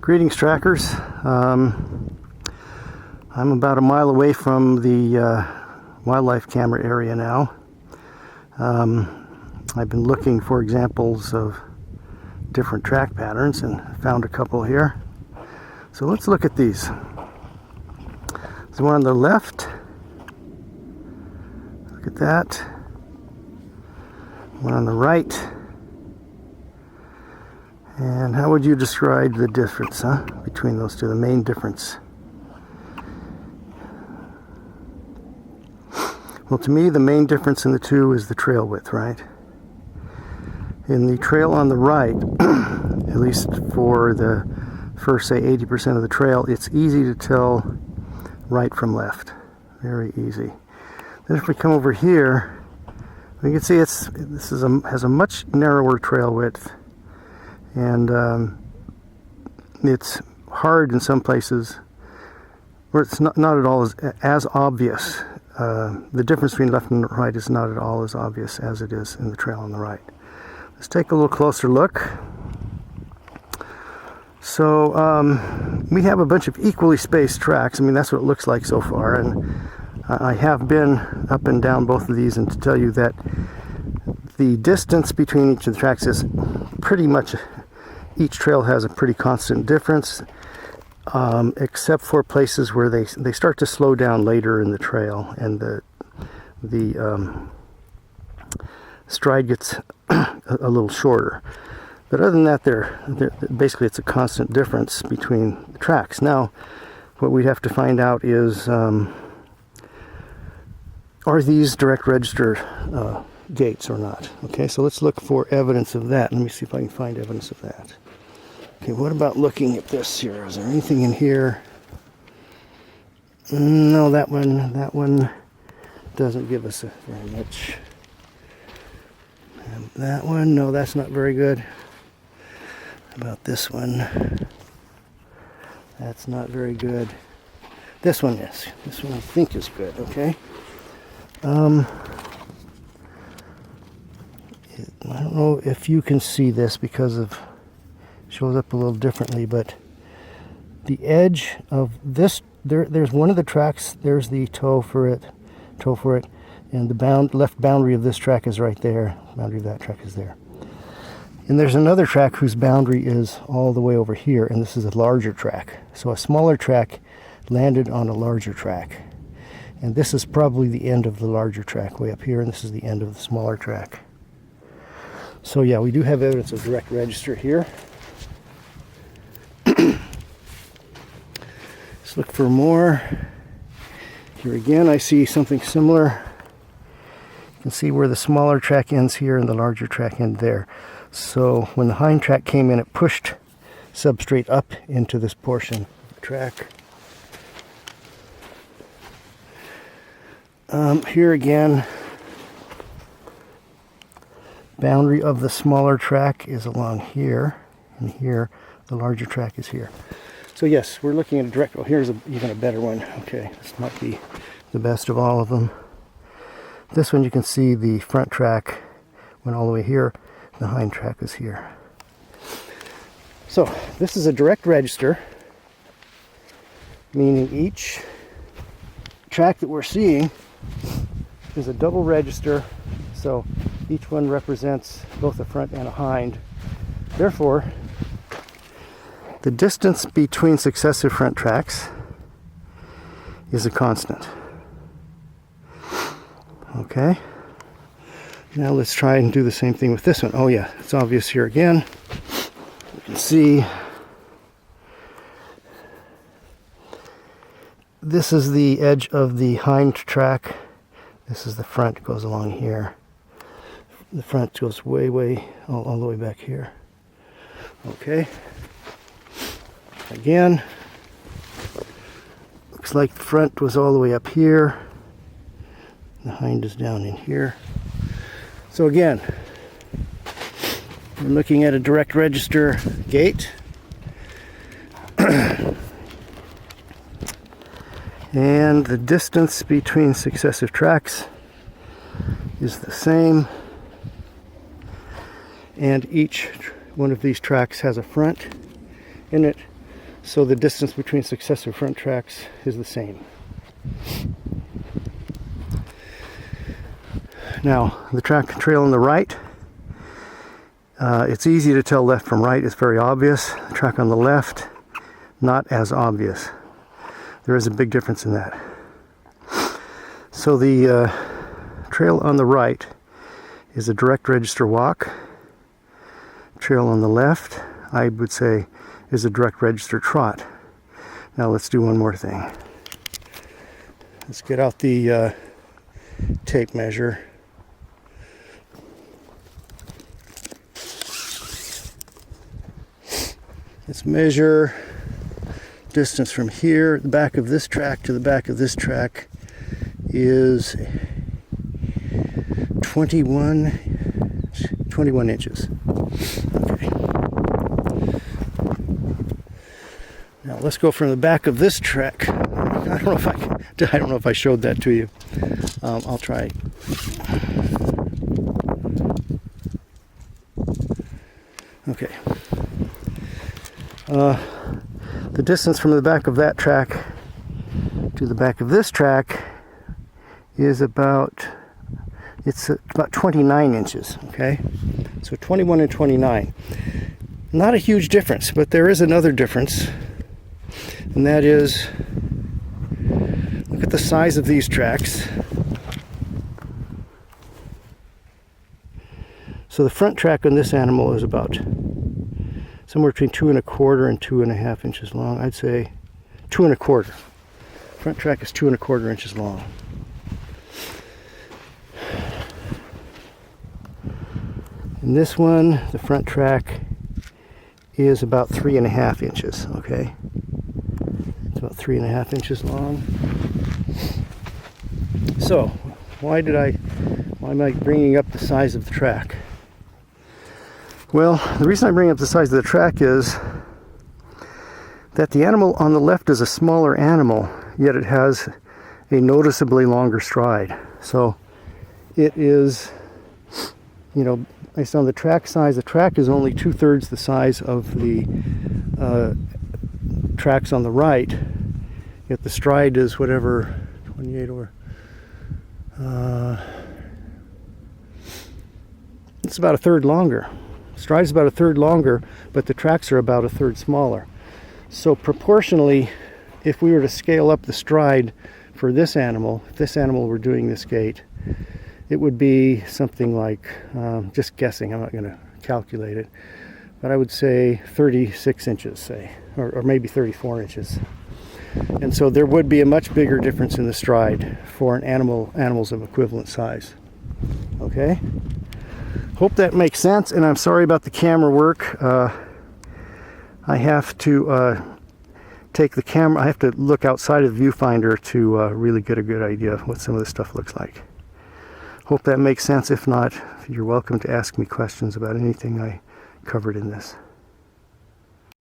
Greetings, trackers. I'm about a mile away from the wildlife camera area now. I've been looking for examples of different track patterns and found a couple here. So let's look at these. There's one on the left. Look at that. One on the right. And how would you describe the difference, between those two, the main difference? Well, to me, the main difference in the two is the trail width, right? In the trail on the right, at least for the first, say, 80% of the trail, it's easy to tell right from left. Very easy. Then if we come over here, we can see this has a much narrower trail width. And it's hard in some places where it's not at all as obvious. The difference between left and right is not at all as obvious as it is in the trail on the right. Let's take a little closer look. So we have a bunch of equally spaced tracks. I mean, that's what it looks like so far. And I have been up and down both of these, and to tell you that the distance between each of the tracks is pretty much, each trail has a pretty constant difference, except for places where they start to slow down later in the trail, and the stride gets a little shorter. But other than that, basically it's a constant difference between the tracks. Now, what we have to find out is, are these direct register gates or not? Okay, so let's look for evidence of that. Let me see if I can find evidence of that. Okay, what about looking at this here? Is there anything in here? No, that one doesn't give us very much. And that one, no, that's not very good. How about this one? That's not very good. This one is. This one I think is good, okay? I don't know if you can see this because it shows up a little differently, but the edge of this, there's one of the tracks, there's the toe for it, and the left boundary of this track is right there. The boundary of that track is there. And there's another track whose boundary is all the way over here, and this is a larger track. So a smaller track landed on a larger track. And this is probably the end of the larger track way up here, and this is the end of the smaller track. So yeah, we do have evidence of direct register here. Let's look for more. Here again, I see something similar. You can see where the smaller track ends here and the larger track ends there. So when the hind track came in, it pushed substrate up into this portion of the track. Here again, boundary of the smaller track is along here, and here the larger track is here. So yes, we're looking at a direct. Oh, here's even a better one. Okay, this might be the best of all of them. This one, you can see the front track went all the way here. The hind track is here. So this is a direct register, meaning each track that we're seeing is a double register. So each one represents both a front and a hind. Therefore, the distance between successive front tracks is a constant. Okay. Now let's try and do the same thing with this one. Oh yeah, it's obvious here again. You can see this is the edge of the hind track. This is the front, goes along here. The front goes way, all the way back here. Okay. Again, looks like the front was all the way up here. The hind is down in here. So again, we're looking at a direct register gate. And the distance between successive tracks is the same. And each one of these tracks has a front in it So the distance between successive front tracks is the same. Now, the trail on the right, it's easy to tell left from right. It's very obvious. The track on the left, not as obvious. There is a big difference in that. So the trail on the right is a direct register walk. Trail on the left, I would say, is a direct register trot. Now let's do one more thing. Let's get out the tape measure. Let's measure distance from here, the back of this track to the back of this track is 21 inches. Okay. Now let's go from the back of this track. I don't know if I showed that to you. I'll try. Okay. The distance from the back of that track to the back of this track is about 29 inches, okay? So 21 and 29. Not a huge difference, but there is another difference, and that is, look at the size of these tracks. So the front track on this animal is about somewhere between 2 1/4 and 2 1/2 inches long. I'd say 2 1/4. Front track is 2 1/4 inches long. In this one, the front track is about 3 1/2 inches, okay? It's about 3 1/2 inches long. So, why am I bringing up the size of the track? Well, the reason I bring up the size of the track is that the animal on the left is a smaller animal, yet it has a noticeably longer stride. So it is, based on the track size, the track is only 2/3 the size of the tracks on the right, yet the stride is whatever, 28 or it's about 1/3 longer. Stride is about 1/3 longer, but the tracks are about 1/3 smaller. So proportionally, if we were to scale up the stride for this animal, if this animal were doing this gait, it would be something like, just guessing, I'm not going to calculate it, but I would say 36 inches, say, or maybe 34 inches. And so there would be a much bigger difference in the stride for an animals of equivalent size. Okay? Hope that makes sense, and I'm sorry about the camera work. I have to take the camera, I have to look outside of the viewfinder to really get a good idea of what some of this stuff looks like. Hope that makes sense. If not, you're welcome to ask me questions about anything I covered in this.